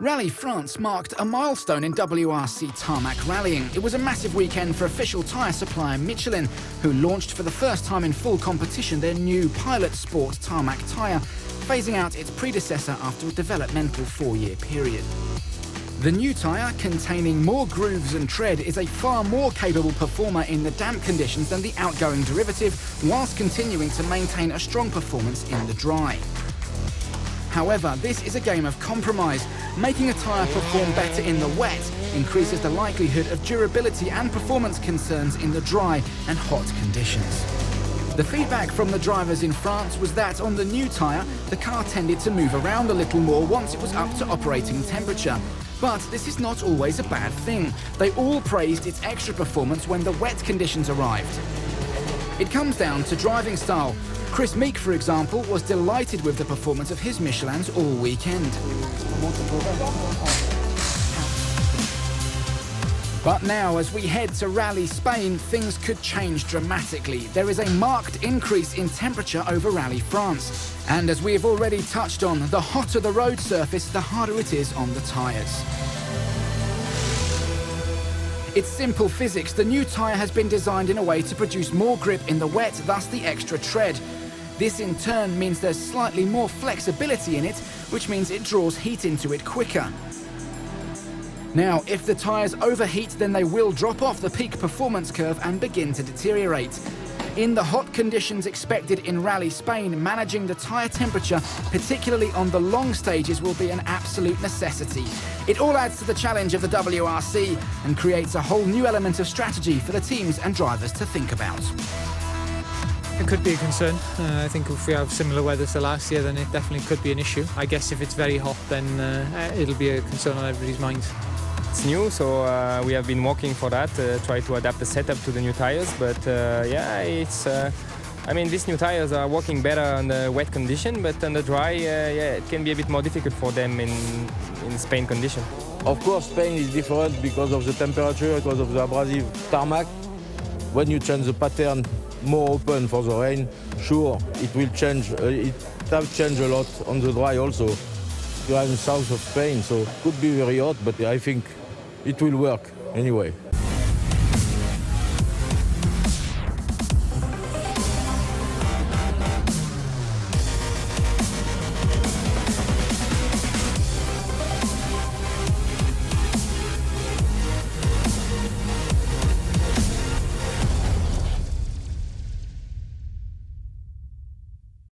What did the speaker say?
Rally France marked a milestone in WRC tarmac rallying. It was a massive weekend for official tyre supplier Michelin, who launched for the first time in full competition their new Pilot Sport tarmac tyre, phasing out its predecessor after a developmental 4-year period. The new tyre, containing more grooves and tread, is a far more capable performer in the damp conditions than the outgoing derivative, whilst continuing to maintain a strong performance in the dry. However, this is a game of compromise. Making a tyre perform better in the wet increases the likelihood of durability and performance concerns in the dry and hot conditions. The feedback from the drivers in France was that on the new tyre, the car tended to move around a little more once it was up to operating temperature. But this is not always a bad thing. They all praised its extra performance when the wet conditions arrived. It comes down to driving style. Chris Meek, for example, was delighted with the performance of his Michelins all weekend. But now, as we head to Rally Spain, things could change dramatically. There is a marked increase in temperature over Rally France. And as we have already touched on, the hotter the road surface, the harder it is on the tyres. It's simple physics. The new tyre has been designed in a way to produce more grip in the wet, thus the extra tread. This in turn means there's slightly more flexibility in it, which means it draws heat into it quicker. Now, if the tyres overheat, then they will drop off the peak performance curve and begin to deteriorate. In the hot conditions expected in Rally Spain, managing the tyre temperature, particularly on the long stages, will be an absolute necessity. It all adds to the challenge of the WRC and creates a whole new element of strategy for the teams and drivers to think about. It could be a concern. I think if we have similar weather to last year, then it definitely could be an issue. I guess if it's very hot, then it'll be a concern on everybody's minds. It's new, so we have been working for that, try to adapt the setup to the new tires, but yeah, it's I mean, these new tires are working better on the wet condition, but on the dry, yeah, it can be a bit more difficult for them in Spain condition. Of course, Spain is different because of the temperature, because of the abrasive tarmac. When you change the pattern more open for the rain, sure, it will change. It has changed a lot on the dry also. You are in south of Spain, so it could be very hot, but I think it will work anyway.